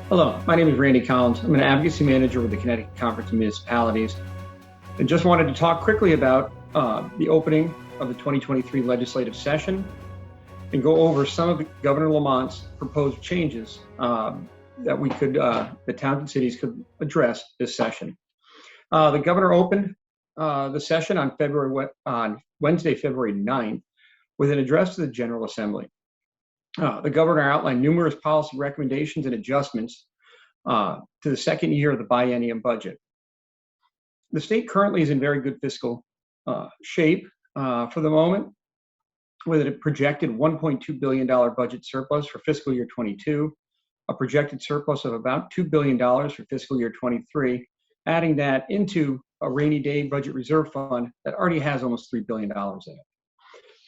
Hello, my name is Randy Collins. I'm an advocacy manager with the Connecticut Conference of Municipalities, and just wanted to talk quickly about the opening of the 2023 legislative session and go over some of Governor Lamont's proposed changes that the towns and cities could address this session. The governor opened the session on Wednesday, February 9th, with an address to the General Assembly. The governor outlined numerous policy recommendations and adjustments to the second year of the biennium budget. The state currently is in very good fiscal shape for the moment, with a projected $1.2 billion budget surplus for fiscal year 22, a projected surplus of about $2 billion for fiscal year 23, adding that into a rainy day budget reserve fund that already has almost $3 billion in it.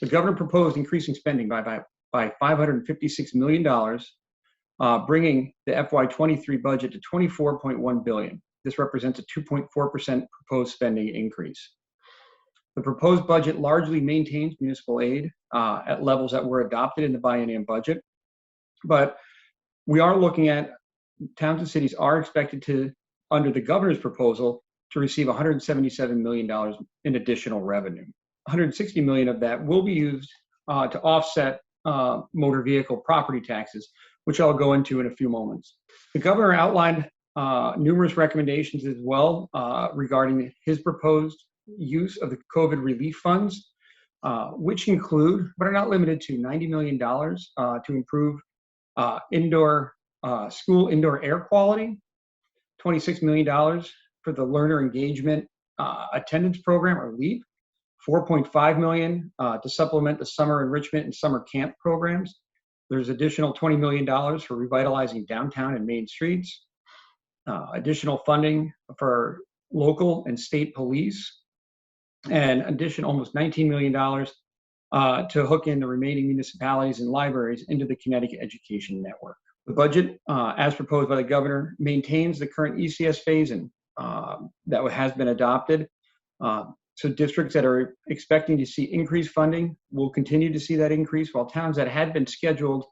The governor proposed increasing spending by $556 million, bringing the FY23 budget to $24.1 billion. This represents a 2.4% proposed spending increase. The proposed budget largely maintains municipal aid at levels that were adopted in the biennium budget, but we are looking at towns and cities are expected to, under the governor's proposal, to receive $177 million in additional revenue. $160 million of that will be used to offset motor vehicle property taxes, which I'll go into in a few moments. The governor outlined numerous recommendations as well regarding his proposed use of the COVID relief funds, which include, but are not limited to, $90 million to improve school indoor air quality, $26 million for the learner engagement attendance program, or LEAP, $4.5 million to supplement the summer enrichment and summer camp programs. There's additional $20 million for revitalizing downtown and main streets, additional funding for local and state police, and additional almost $19 million to hook in the remaining municipalities and libraries into the Connecticut Education Network. The budget, as proposed by the governor, maintains the current ECS phase-in that has been adopted. So districts that are expecting to see increased funding will continue to see that increase, while towns that had been scheduled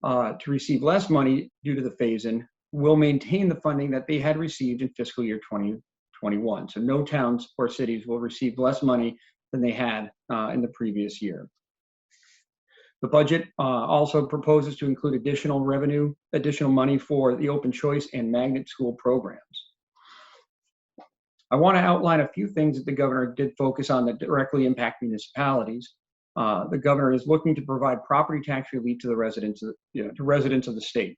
to receive less money due to the phase-in will maintain the funding that they had received in fiscal year 2021. So no towns or cities will receive less money than they had in the previous year. The budget also proposes to include additional money for the open choice and magnet school programs. I want to outline a few things that the governor did focus on that directly impact municipalities. The governor is looking to provide property tax relief to the residents of the state.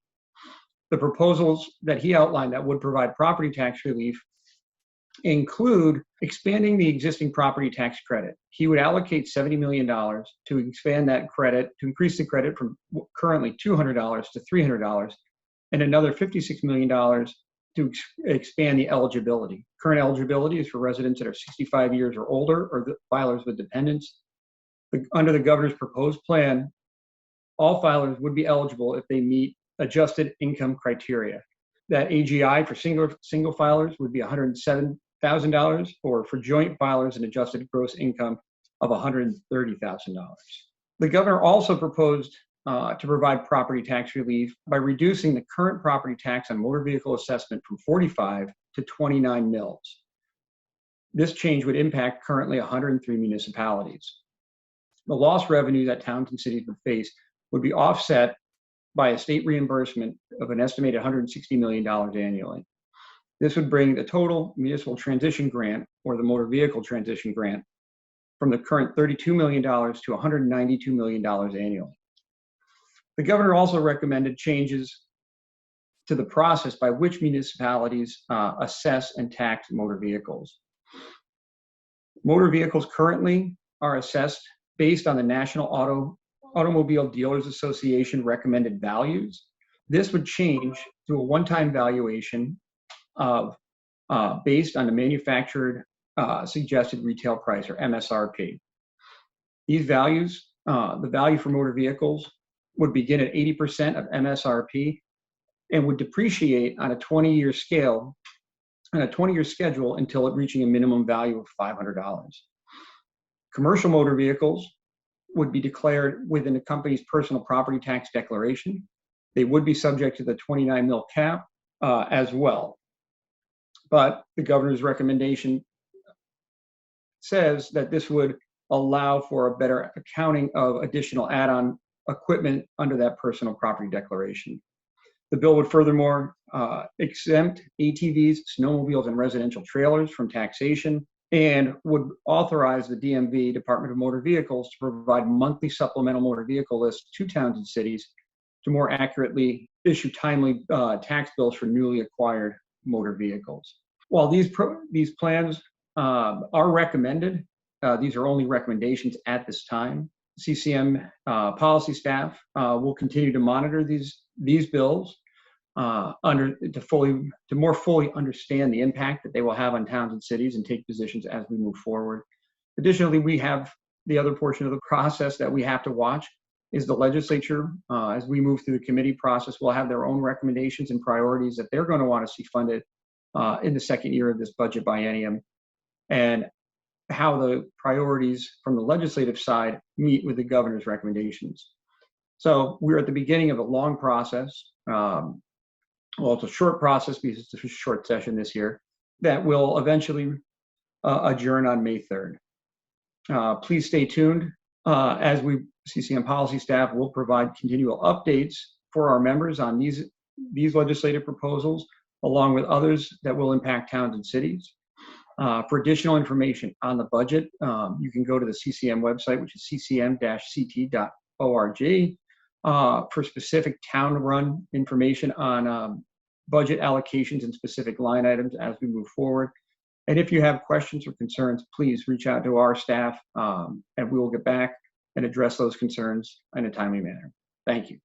The proposals that he outlined that would provide property tax relief include expanding the existing property tax credit. He would allocate $70 million to expand that credit, to increase the credit from currently $200 to $300, and another $56 million to expand the eligibility. Current eligibility is for residents that are 65 years or older, or the filers with dependents. Under the governor's proposed plan, all filers would be eligible if they meet adjusted income criteria. That AGI for single filers would be $107,000, or for joint filers, an adjusted gross income of $130,000. The governor also proposed to provide property tax relief by reducing the current property tax on motor vehicle assessment from 45 to 29 mils. This change would impact currently 103 municipalities. The lost revenue that towns and cities would face would be offset by a state reimbursement of an estimated $160 million annually. This would bring the total municipal transition grant, or the motor vehicle transition grant, from the current $32 million to $192 million annually. The governor also recommended changes to the process by which municipalities assess and tax motor vehicles. Motor vehicles currently are assessed based on the National Automobile Dealers Association recommended values. This would change to a one-time valuation of based on the manufactured suggested retail price, or MSRP. These values, the value for motor vehicles, would begin at 80% of MSRP and would depreciate on a 20-year schedule until it reaching a minimum value of $500. Commercial motor vehicles would be declared within the company's personal property tax declaration. They would be subject to the 29 mil cap as well. But the governor's recommendation says that this would allow for a better accounting of additional add-on equipment under that personal property declaration. The bill would furthermore exempt ATVs, snowmobiles, and residential trailers from taxation, and would authorize the DMV, Department of Motor Vehicles, to provide monthly supplemental motor vehicle lists to towns and cities to more accurately issue timely tax bills for newly acquired motor vehicles. While these plans are recommended, these are only recommendations at this time. CCM policy staff will continue to monitor these bills to more fully understand the impact that they will have on towns and cities and take positions as we move forward. Additionally, we have the other portion of the process that we have to watch is the legislature. As we move through the committee process, will have their own recommendations and priorities that they're going to want to see funded in the second year of this budget biennium, and how the priorities from the legislative side meet with the governor's recommendations. So we're at the beginning of a long process. Well, it's a short process because it's a short session this year that will eventually adjourn on May 3rd. Please stay tuned as CCM policy staff will provide continual updates for our members on these legislative proposals, along with others that will impact towns and cities. For additional information on the budget, you can go to the CCM website, which is ccm-ct.org, for specific town-run information on budget allocations and specific line items as we move forward. And if you have questions or concerns, please reach out to our staff, and we will get back and address those concerns in a timely manner. Thank you.